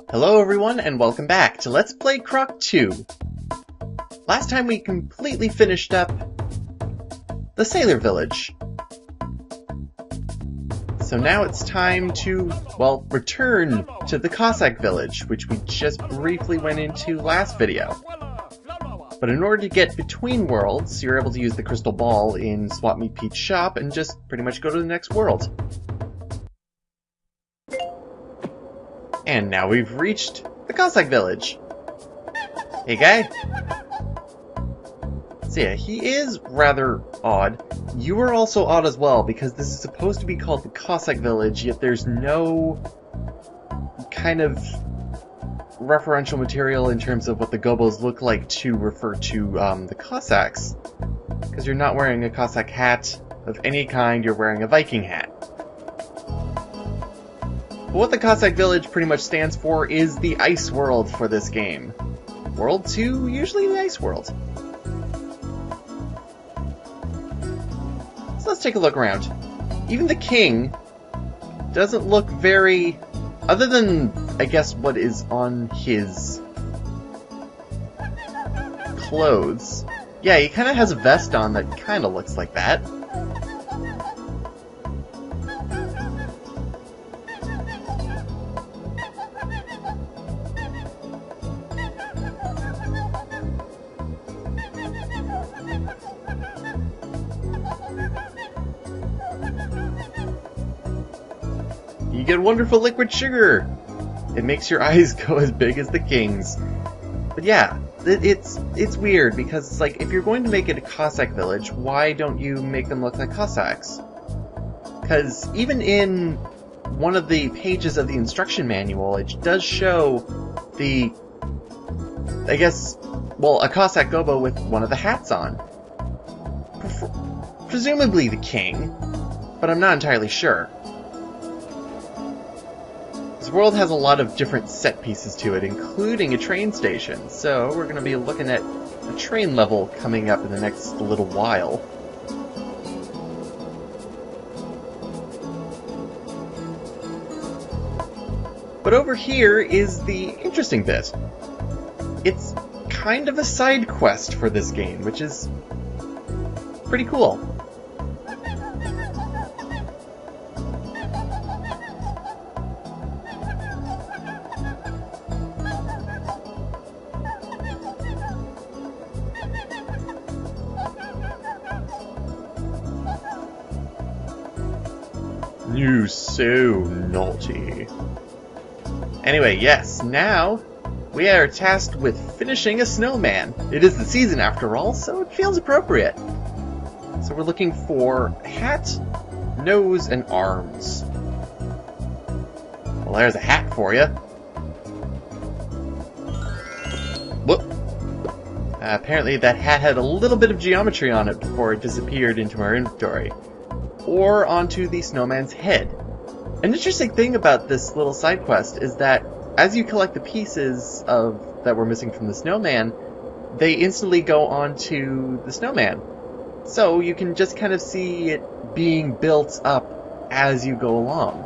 Hello everyone, and welcome back to Let's Play Croc 2. Last time we completely finished up the Sailor Village. So now it's time to, well, return to the Cossack Village, which we just briefly went into last video. But in order to get between worlds, you're able to use the crystal ball in Swap Meet Pete's shop and just pretty much go to the next world. And now we've reached the Cossack Village. Hey guy. So yeah, he is rather odd. You are also odd as well, because this is supposed to be called the Cossack Village, yet there's no kind of referential material in terms of what the gobos look like to refer to the Cossacks. Because you're not wearing a Cossack hat of any kind, you're wearing a Viking hat. But what the Cossack Village pretty much stands for is the Ice World for this game. World 2, usually the Ice World. So let's take a look around. Even the king doesn't look very... other than, I guess, what is on his clothes. Yeah, he kind of has a vest on that kind of looks like that. You get wonderful liquid sugar! It makes your eyes go as big as the king's. But yeah, it's weird, because it's like, if you're going to make it a Cossack village, why don't you make them look like Cossacks? Because even in one of the pages of the instruction manual, it does show the, I guess, well, a Cossack gobo with one of the hats on. Presumably the king, but I'm not entirely sure. This world has a lot of different set pieces to it, including a train station, so we're going to be looking at a train level coming up in the next little while. But over here is the interesting bit. It's kind of a side quest for this game, which is pretty cool. You so naughty. Anyway, yes, now we are tasked with finishing a snowman. It is the season after all, so it feels appropriate. So we're looking for hat, nose, and arms. Well, there's a hat for you. Whoop. Apparently that hat had a little bit of geometry on it before it disappeared into our inventory. Or onto the snowman's head. An interesting thing about this little side quest is that as you collect the pieces that were missing from the snowman, they instantly go onto the snowman. So you can just kind of see it being built up as you go along.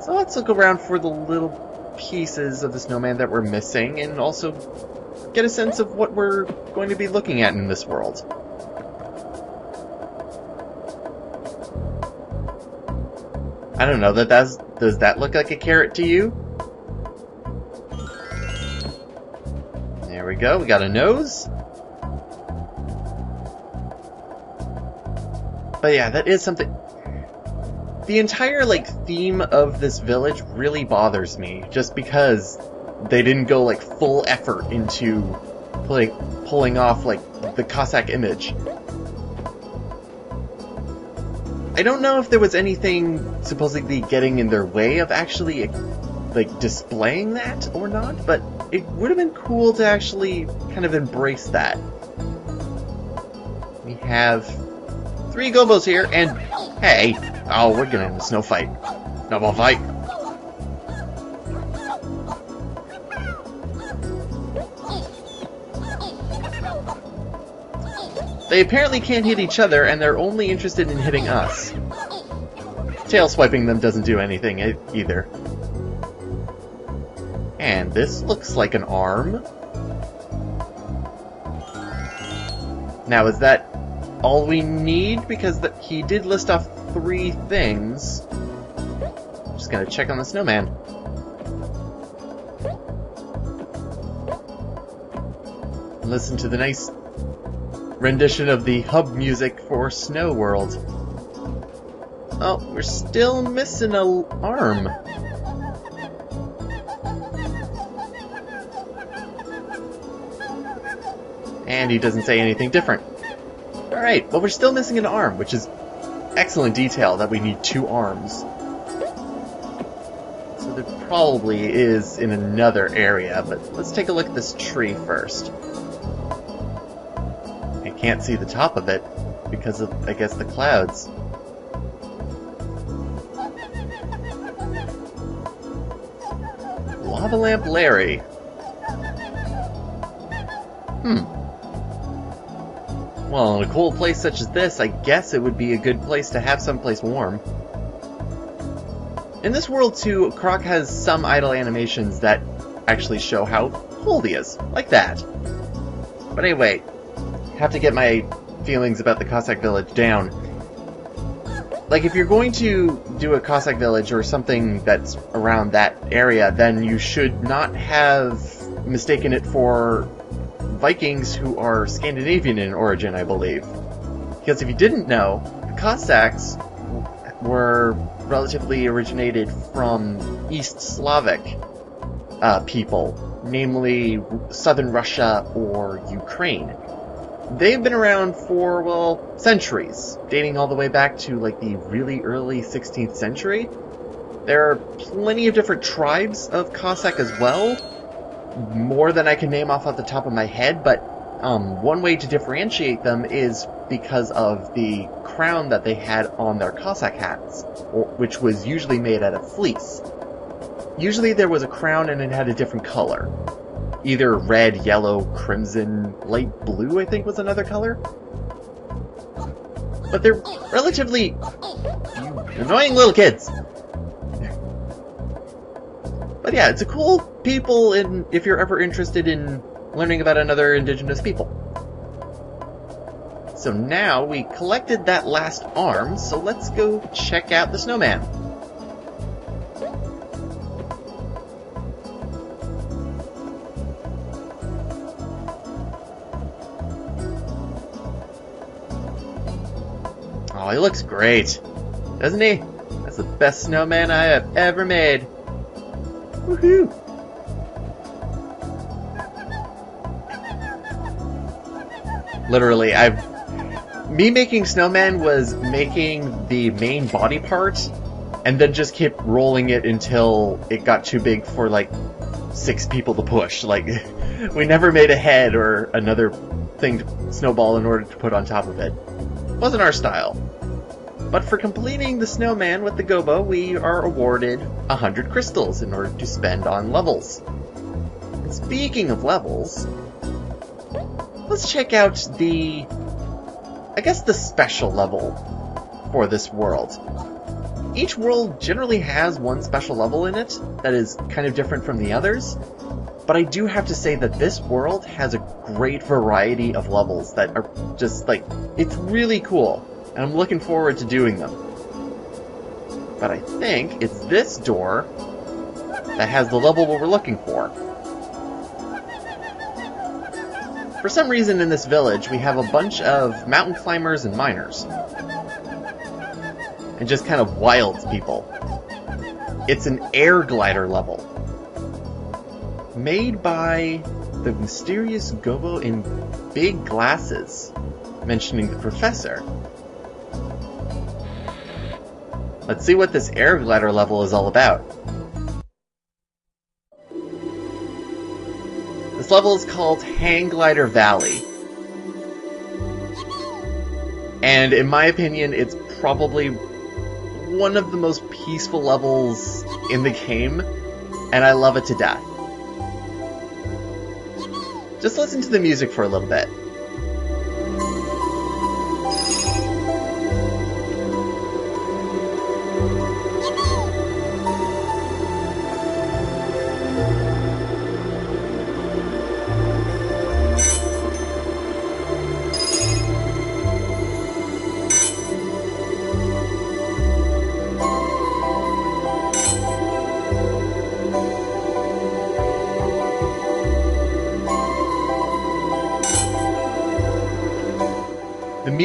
So let's look around for the little pieces of the snowman that we're missing, and also get a sense of what we're going to be looking at in this world. I don't know, does that look like a carrot to you? There we go, we got a nose. But yeah, that is something... The entire, theme of this village really bothers me, just because they didn't go, full effort into, pulling off, the Cossack image. I don't know if there was anything supposedly getting in their way of actually, displaying that or not, but it would have been cool to actually kind of embrace that. We have 3 gobos here, and hey, oh, we're getting in a snow fight. Snowball fight. They apparently can't hit each other, and they're only interested in hitting us. tail swiping them doesn't do anything either. And this looks like an arm. Now, is that all we need? Because he did list off 3 things. I'm just gonna check on the snowman. Listen to the nice rendition of the hub music for Snow World. Oh, we're still missing an arm. And he doesn't say anything different. Alright, but we're still missing an arm, which is excellent detail that we need 2 arms. So there probably is in another area, but let's take a look at this tree first. I can't see the top of it because of, I guess, the clouds. Lava Lamp Larry. Well, in a cold place such as this, I guess it would be a good place to have someplace warm. In this world, too, Croc has some idle animations that actually show how cold he is, like that. But anyway, have to get my feelings about the Cossack village down. Like, if you're going to do a Cossack village or something that's around that area, then you should not have mistaken it for Vikings who are Scandinavian in origin, I believe. Because if you didn't know, the Cossacks were relatively originated from East Slavic people, namely southern Russia or Ukraine. They've been around for, well, centuries, dating all the way back to, like, the really early 16th century. There are plenty of different tribes of Cossack as well, more than I can name off the top of my head, but one way to differentiate them is because of the crown that they had on their Cossack hats, which was usually made out of fleece. Usually there was a crown and it had a different color. Either red, yellow, crimson, light blue, I think was another color. But they're relatively annoying little kids. But yeah, it's a cool people if you're ever interested in learning about another indigenous people. So now we collected that last arm, so let's go check out the snowman. Oh, he looks great, doesn't he? That's the best snowman I have ever made. Woohoo! Literally, me making snowman was making the main body part, and then just kept rolling it until it got too big for, like, 6 people to push. Like, we never made a head or another thing to snowball in order to put on top of it. Wasn't our style. But for completing the snowman with the gobo, we are awarded 100 crystals in order to spend on levels. And speaking of levels, let's check out the special level for this world. Each world generally has one special level in it that is kind of different from the others, but I do have to say that this world has a great variety of levels that are just, like, it's really cool. And I'm looking forward to doing them. But I think it's this door that has the level we're looking for. For some reason in this village, we have a bunch of mountain climbers and miners. And just kind of wild people. It's an air glider level. Made by the mysterious gobo in big glasses, mentioning the professor. Let's see what this air glider level is all about. This level is called Hang Glider Valley. And in my opinion, it's probably one of the most peaceful levels in the game, and I love it to death. Just listen to the music for a little bit.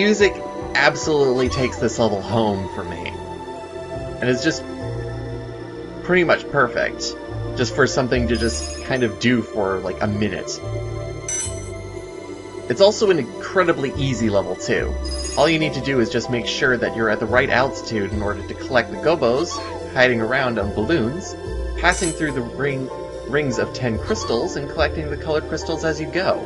music absolutely takes this level home for me. And it's just pretty much perfect. Just for something to just kind of do for like a minute. It's also an incredibly easy level too. All you need to do is just make sure that you're at the right altitude in order to collect the gobos hiding around on balloons, passing through the rings of 10 crystals, and collecting the colored crystals as you go.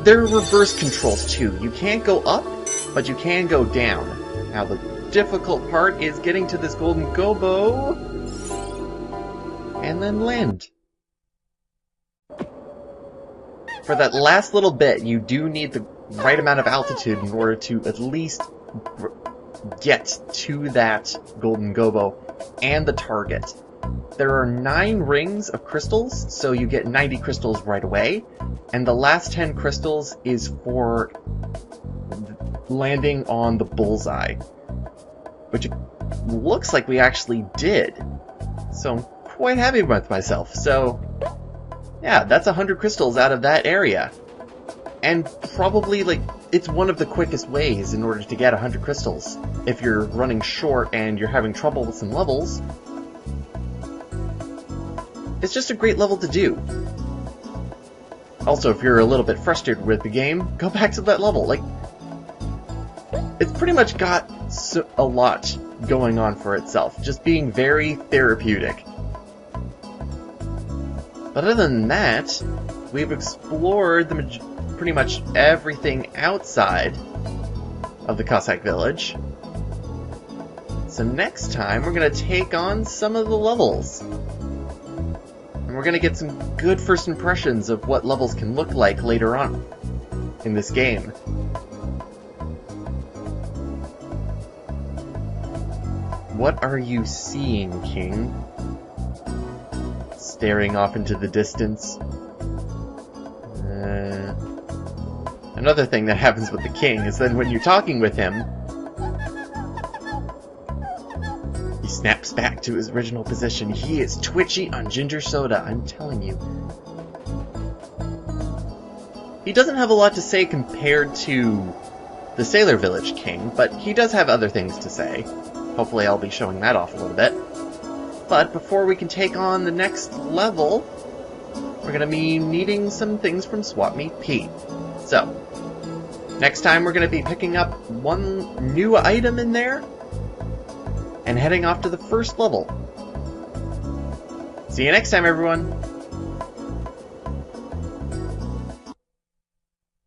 There are reverse controls too. You can't go up, but you can go down. Now the difficult part is getting to this golden gobo and then land. For that last little bit, you do need the right amount of altitude in order to at least get to that golden gobo and the target. There are 9 rings of crystals, so you get 90 crystals right away, and the last 10 crystals is for landing on the bullseye, which looks like we actually did. So I'm quite happy with myself. So yeah, that's 100 crystals out of that area. And probably, like, it's one of the quickest ways in order to get 100 crystals. If you're running short and you're having trouble with some levels, it's just a great level to do. Also, if you're a little bit frustrated with the game, go back to that level. Like, it's pretty much got a lot going on for itself, just being very therapeutic. But other than that, we've explored pretty much everything outside of the Cossack village. So next time, we're going to take on some of the levels. And we're going to get some good first impressions of what levels can look like later on in this game. What are you seeing, King? Staring off into the distance. Another thing that happens with the king is that when you're talking with him, he snaps back to his original position. He is twitchy on ginger soda, I'm telling you. He doesn't have a lot to say compared to the Sailor Village King, but he does have other things to say. Hopefully I'll be showing that off a little bit. But before we can take on the next level, we're going to be needing some things from Swap Meet Pete. So, next time we're going to be picking up one new item in there, and heading off to the first level. See you next time, everyone!